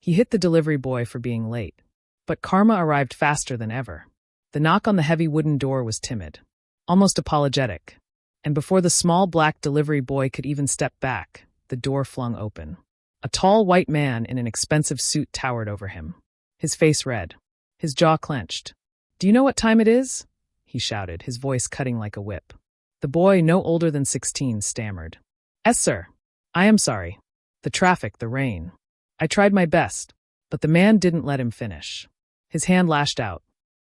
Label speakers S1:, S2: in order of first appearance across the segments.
S1: He hit the delivery boy for being late. But karma arrived faster than ever. The knock on the heavy wooden door was timid, almost apologetic. And before the small black delivery boy could even step back, the door flung open. A tall white man in an expensive suit towered over him, his face red, his jaw clenched. "Do you know what time it is?" he shouted, his voice cutting like a whip. The boy, no older than 16, stammered. "Yes, sir. I am sorry. The traffic, the rain. I tried my best." But the man didn't let him finish. His hand lashed out.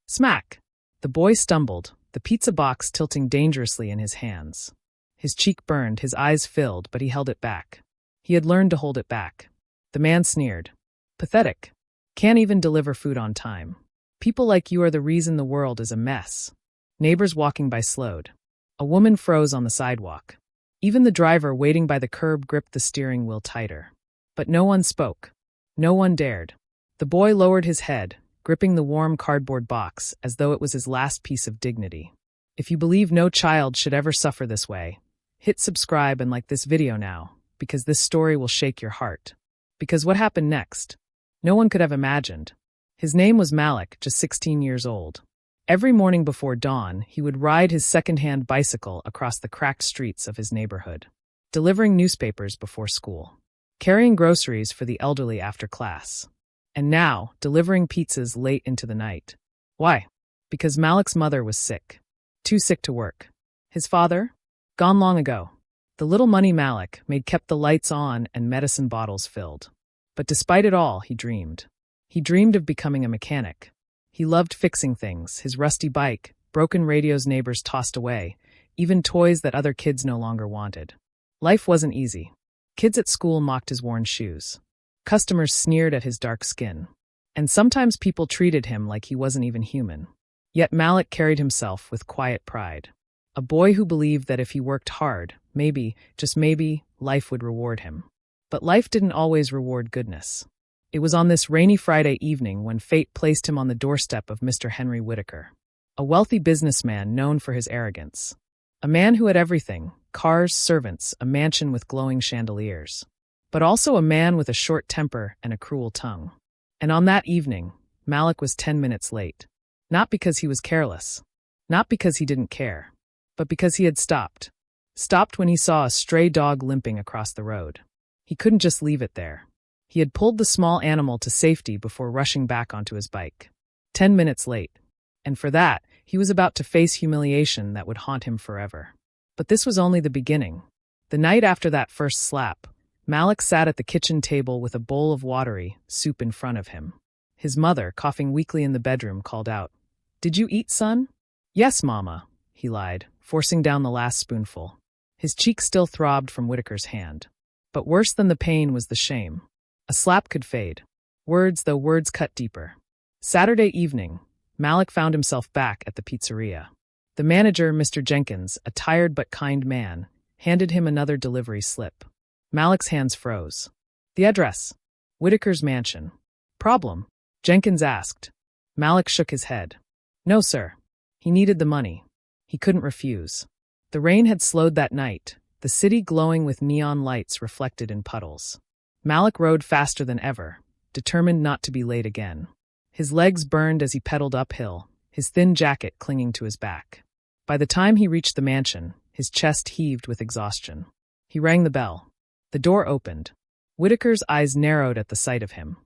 S1: Smack! The boy stumbled, the pizza box tilting dangerously in his hands. His cheek burned, his eyes filled, but he held it back. He had learned to hold it back. The man sneered. "Pathetic. Can't even deliver food on time. People like you are the reason the world is a mess." Neighbors walking by slowed. A woman froze on the sidewalk. Even the driver waiting by the curb gripped the steering wheel tighter. But no one spoke. No one dared. The boy lowered his head, gripping the warm cardboard box as though it was his last piece of dignity. If you believe no child should ever suffer this way, hit subscribe and like this video now, because this story will shake your heart. Because what happened next? No one could have imagined. His name was Malik, just 16 years old. Every morning before dawn, he would ride his second-hand bicycle across the cracked streets of his neighborhood, delivering newspapers before school, carrying groceries for the elderly after class, and now delivering pizzas late into the night. Why? Because Malik's mother was sick. Too sick to work. His father? Gone long ago. The little money Malik made kept the lights on and medicine bottles filled. But despite it all, he dreamed. He dreamed of becoming a mechanic. He loved fixing things, his rusty bike, broken radios neighbors tossed away, even toys that other kids no longer wanted. Life wasn't easy. Kids at school mocked his worn shoes. Customers sneered at his dark skin. And sometimes people treated him like he wasn't even human. Yet Malik carried himself with quiet pride. A boy who believed that if he worked hard, maybe, just maybe, life would reward him. But life didn't always reward goodness. It was on this rainy Friday evening when fate placed him on the doorstep of Mr. Henry Whitaker, a wealthy businessman known for his arrogance. A man who had everything: cars, servants, a mansion with glowing chandeliers. But also a man with a short temper and a cruel tongue. And on that evening, Malik was 10 minutes late. Not because he was careless. Not because he didn't care. But because he had stopped. Stopped when he saw a stray dog limping across the road. He couldn't just leave it there. He had pulled the small animal to safety before rushing back onto his bike. 10 minutes late. And for that, he was about to face humiliation that would haunt him forever. But this was only the beginning. The night after that first slap, Malik sat at the kitchen table with a bowl of watery soup in front of him. His mother, coughing weakly in the bedroom, called out, "Did you eat, son?" "Yes, Mama," he lied, forcing down the last spoonful. His cheek still throbbed from Whitaker's hand. But worse than the pain was the shame. A slap could fade. Words, though words cut deeper. Saturday evening, Malik found himself back at the pizzeria. The manager, Mr. Jenkins, a tired but kind man, handed him another delivery slip. Malik's hands froze. "The address?" "Whitaker's mansion." "Problem?" Jenkins asked. Malik shook his head. "No, sir." He needed the money. He couldn't refuse. The rain had slowed that night, the city glowing with neon lights reflected in puddles. Malik rode faster than ever, determined not to be late again. His legs burned as he pedaled uphill, his thin jacket clinging to his back. By the time he reached the mansion, his chest heaved with exhaustion. He rang the bell. The door opened. Whitaker's eyes narrowed at the sight of him.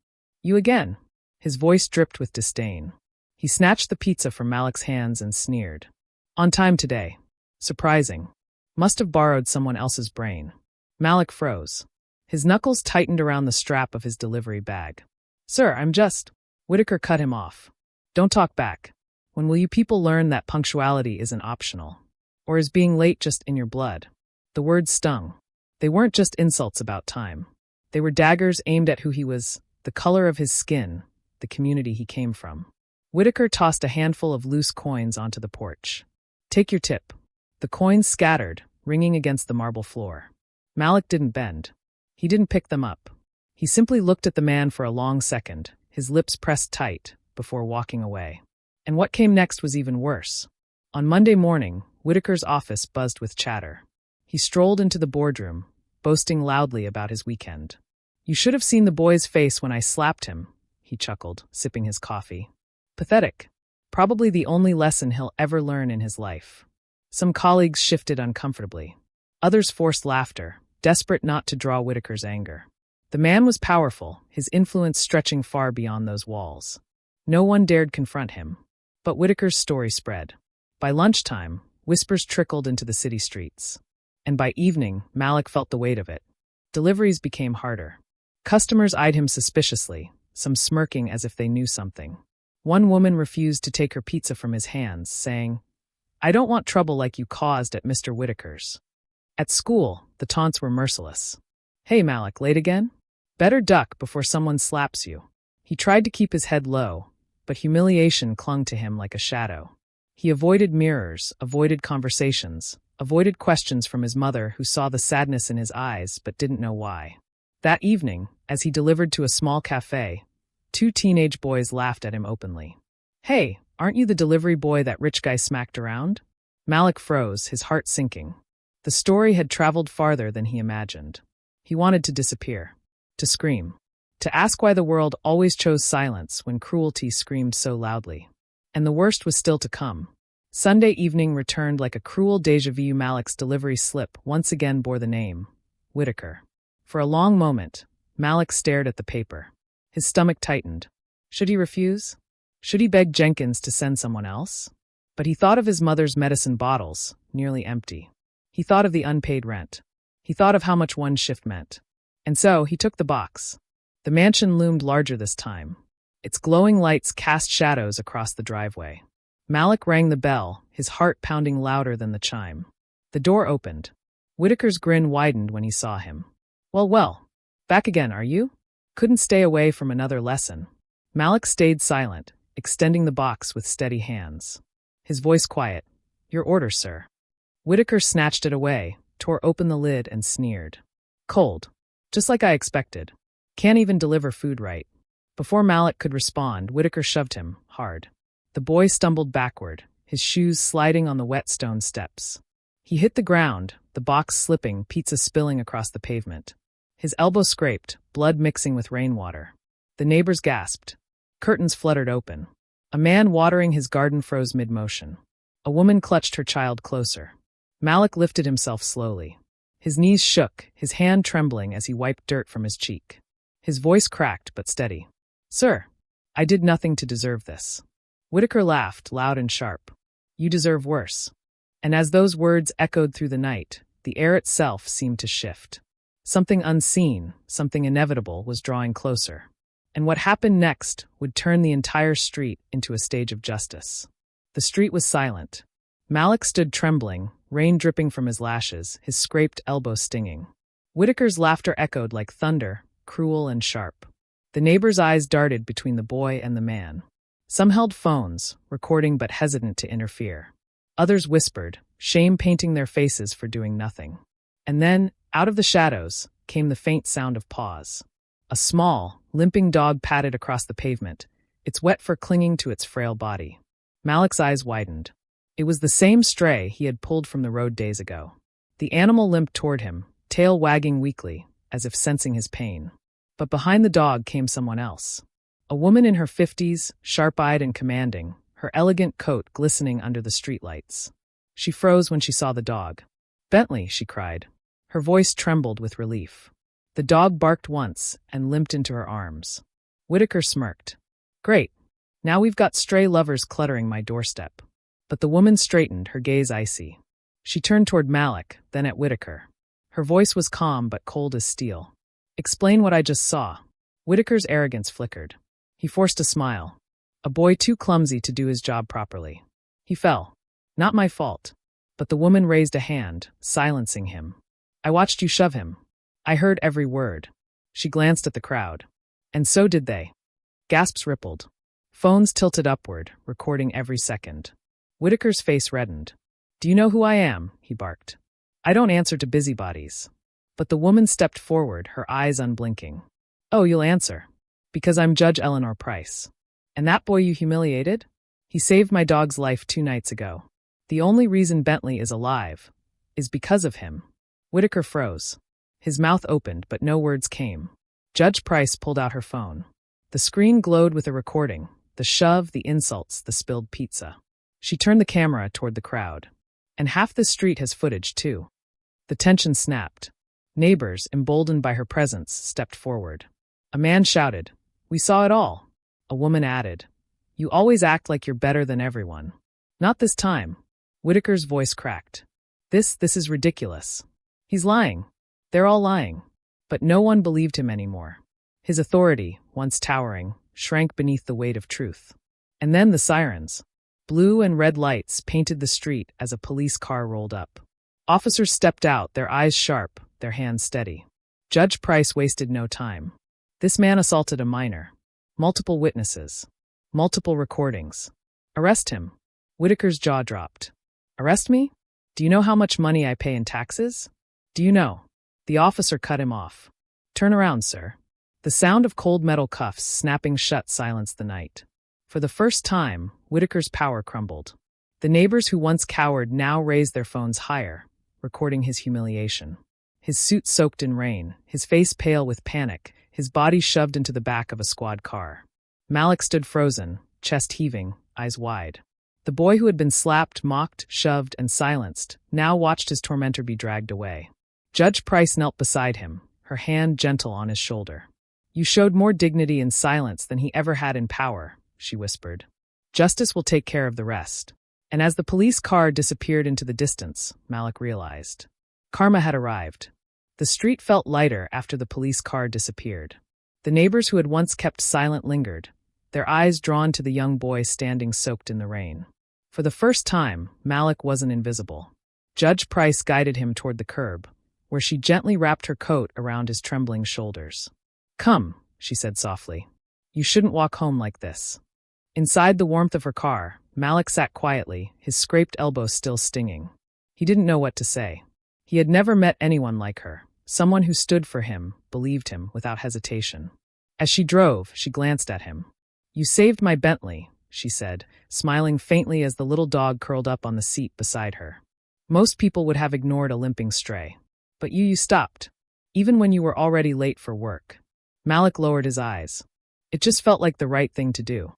S1: "You again?" His voice dripped with disdain. He snatched the pizza from Malik's hands and sneered. "On time today. Surprising. Must have borrowed someone else's brain." Malik froze. His knuckles tightened around the strap of his delivery bag. "Sir, I'm just—" Whitaker cut him off. "Don't talk back. When will you people learn that punctuality isn't optional? Or is being late just in your blood?" The words stung. They weren't just insults about time. They were daggers aimed at who he was, the color of his skin, the community he came from. Whitaker tossed a handful of loose coins onto the porch. "Take your tip." The coins scattered, ringing against the marble floor. Malik didn't bend. He didn't pick them up. He simply looked at the man for a long second, his lips pressed tight, before walking away. And what came next was even worse. On Monday morning, Whitaker's office buzzed with chatter. He strolled into the boardroom, boasting loudly about his weekend. You should have seen the boy's face when I slapped him, he chuckled, sipping his coffee. Pathetic. Probably the only lesson he'll ever learn in his life. Some colleagues shifted uncomfortably. Others forced laughter, desperate not to draw Whitaker's anger. The man was powerful, his influence stretching far beyond those walls. No one dared confront him. But Whitaker's story spread. By lunchtime, whispers trickled into the city streets. And by evening, Malik felt the weight of it. Deliveries became harder. Customers eyed him suspiciously, some smirking as if they knew something. One woman refused to take her pizza from his hands, saying, "I don't want trouble like you caused at Mr. Whitaker's." At school, the taunts were merciless. "Hey Malik, late again? Better duck before someone slaps you." He tried to keep his head low, but humiliation clung to him like a shadow. He avoided mirrors, avoided conversations, avoided questions from his mother who saw the sadness in his eyes but didn't know why. That evening, as he delivered to a small cafe, 2 teenage boys laughed at him openly. "Hey, aren't you the delivery boy that rich guy smacked around?" Malik froze, his heart sinking. The story had traveled farther than he imagined. He wanted to disappear, to scream, to ask why the world always chose silence when cruelty screamed so loudly. And the worst was still to come. Sunday evening returned like a cruel déjà vu. Malik's delivery slip once again bore the name, Whitaker. For a long moment, Malik stared at the paper. His stomach tightened. Should he refuse? Should he beg Jenkins to send someone else? But he thought of his mother's medicine bottles, nearly empty. He thought of the unpaid rent. He thought of how much one shift meant. And so he took the box. The mansion loomed larger this time. Its glowing lights cast shadows across the driveway. Malik rang the bell, his heart pounding louder than the chime. The door opened. Whitaker's grin widened when he saw him. Well, back again, are you? Couldn't stay away from another lesson. Malik stayed silent, extending the box with steady hands. His voice quiet. Your order, sir. Whitaker snatched it away, tore open the lid and sneered. Cold. Just like I expected. Can't even deliver food right. Before Malik could respond, Whitaker shoved him, hard. The boy stumbled backward, his shoes sliding on the wet stone steps. He hit the ground, the box slipping, pizza spilling across the pavement. His elbow scraped, blood mixing with rainwater. The neighbors gasped. Curtains fluttered open. A man watering his garden froze mid-motion. A woman clutched her child closer. Malik lifted himself slowly. His knees shook, his hand trembling as he wiped dirt from his cheek. His voice cracked but steady. Sir, I did nothing to deserve this. Whitaker laughed, loud and sharp. You deserve worse. And as those words echoed through the night, the air itself seemed to shift. Something unseen, something inevitable was drawing closer. And what happened next would turn the entire street into a stage of justice. The street was silent. Malik stood trembling, rain dripping from his lashes, his scraped elbow stinging. Whitaker's laughter echoed like thunder, cruel and sharp. The neighbors' eyes darted between the boy and the man. Some held phones, recording but hesitant to interfere. Others whispered, shame painting their faces for doing nothing. And then, out of the shadows, came the faint sound of paws. A small, limping dog padded across the pavement, its wet fur clinging to its frail body. Malik's eyes widened. It was the same stray he had pulled from the road days ago. The animal limped toward him, tail wagging weakly, as if sensing his pain. But behind the dog came someone else. A woman in her 50s, sharp-eyed and commanding, her elegant coat glistening under the streetlights. She froze when she saw the dog. Bentley, she cried. Her voice trembled with relief. The dog barked once and limped into her arms. Whitaker smirked. Great. Now we've got stray lovers cluttering my doorstep. But the woman straightened, her gaze icy. She turned toward Malik, then at Whitaker. Her voice was calm but cold as steel. Explain what I just saw. Whitaker's arrogance flickered. He forced a smile. A boy too clumsy to do his job properly. He fell. Not my fault. But the woman raised a hand, silencing him. I watched you shove him. I heard every word. She glanced at the crowd. And so did they. Gasps rippled. Phones tilted upward, recording every second. Whitaker's face reddened. Do you know who I am? He barked. I don't answer to busybodies. But the woman stepped forward, her eyes unblinking. Oh, you'll answer. Because I'm Judge Eleanor Price. And that boy you humiliated? He saved my dog's life 2 nights ago. The only reason Bentley is alive is because of him. Whitaker froze. His mouth opened, but no words came. Judge Price pulled out her phone. The screen glowed with a recording, the shove, the insults, the spilled pizza. She turned the camera toward the crowd. And half the street has footage, too. The tension snapped. Neighbors, emboldened by her presence, stepped forward. A man shouted, "We saw it all." A woman added, "You always act like you're better than everyone." "Not this time." Whitaker's voice cracked. This is ridiculous. He's lying. They're all lying." But no one believed him anymore. His authority, once towering, shrank beneath the weight of truth. And then the sirens. Blue and red lights painted the street as a police car rolled up. Officers stepped out, their eyes sharp, their hands steady. Judge Price wasted no time. This man assaulted a minor. Multiple witnesses. Multiple recordings. Arrest him. Whitaker's jaw dropped. Arrest me? Do you know how much money I pay in taxes? Do you know? The officer cut him off. Turn around, sir. The sound of cold metal cuffs snapping shut silenced the night. For the first time, Whitaker's power crumbled. The neighbors who once cowered now raised their phones higher, recording his humiliation. His suit soaked in rain, his face pale with panic, his body shoved into the back of a squad car. Malik stood frozen, chest heaving, eyes wide. The boy who had been slapped, mocked, shoved, and silenced now watched his tormentor be dragged away. Judge Price knelt beside him, her hand gentle on his shoulder. "You showed more dignity in silence than he ever had in power," she whispered. "Justice will take care of the rest." And as the police car disappeared into the distance, Malik realized. Karma had arrived. The street felt lighter after the police car disappeared. The neighbors who had once kept silent lingered, their eyes drawn to the young boy standing soaked in the rain. For the first time, Malik wasn't invisible. Judge Price guided him toward the curb, where she gently wrapped her coat around his trembling shoulders. "Come," she said softly. "You shouldn't walk home like this." Inside the warmth of her car, Malik sat quietly, his scraped elbows still stinging. He didn't know what to say. He had never met anyone like her, someone who stood for him, believed him, without hesitation. As she drove, she glanced at him. "You saved my Bentley," she said, smiling faintly as the little dog curled up on the seat beside her. "Most people would have ignored a limping stray. But you stopped, even when you were already late for work." Malik lowered his eyes. "It just felt like the right thing to do."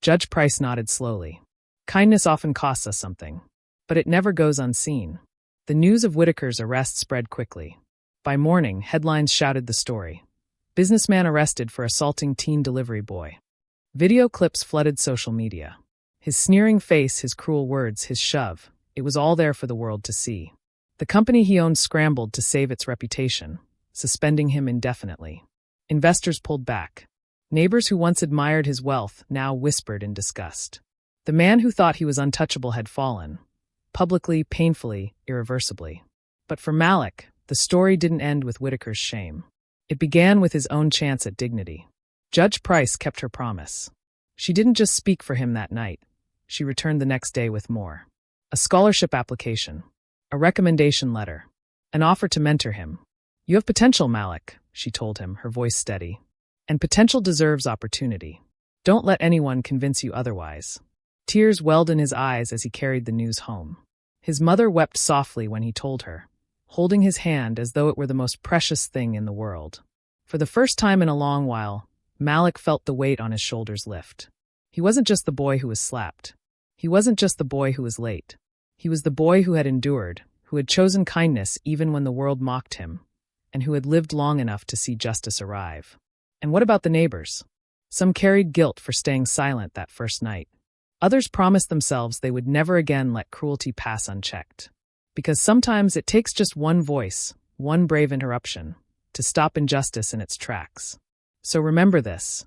S1: Judge Price nodded slowly. "Kindness often costs us something, but it never goes unseen." The news of Whitaker's arrest spread quickly. By morning, headlines shouted the story. Businessman arrested for assaulting teen delivery boy. Video clips flooded social media. His sneering face, his cruel words, his shove, it was all there for the world to see. The company he owned scrambled to save its reputation, suspending him indefinitely. Investors pulled back. Neighbors who once admired his wealth now whispered in disgust. The man who thought he was untouchable had fallen. Publicly, painfully, irreversibly. But for Malik, the story didn't end with Whitaker's shame. It began with his own chance at dignity. Judge Price kept her promise. She didn't just speak for him that night. She returned the next day with more. A scholarship application. A recommendation letter. An offer to mentor him. "You have potential, Malik," she told him, her voice steady. "And potential deserves opportunity. Don't let anyone convince you otherwise." Tears welled in his eyes as he carried the news home. His mother wept softly when he told her, holding his hand as though it were the most precious thing in the world. For the first time in a long while, Malik felt the weight on his shoulders lift. He wasn't just the boy who was slapped. He wasn't just the boy who was late. He was the boy who had endured, who had chosen kindness even when the world mocked him, and who had lived long enough to see justice arrive. And what about the neighbors? Some carried guilt for staying silent that first night. Others promised themselves they would never again let cruelty pass unchecked. Because sometimes it takes just one voice, one brave interruption, to stop injustice in its tracks. So remember this.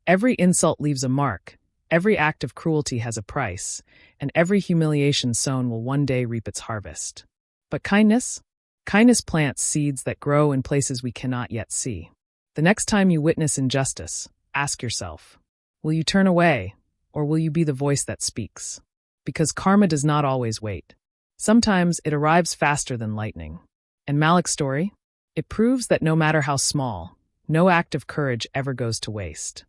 S1: Every insult leaves a mark, every act of cruelty has a price, and every humiliation sown will one day reap its harvest. But kindness? Kindness plants seeds that grow in places we cannot yet see. The next time you witness injustice, ask yourself, will you turn away, or will you be the voice that speaks? Because karma does not always wait. Sometimes it arrives faster than lightning. And Malik's story? It proves that no matter how small, no act of courage ever goes to waste.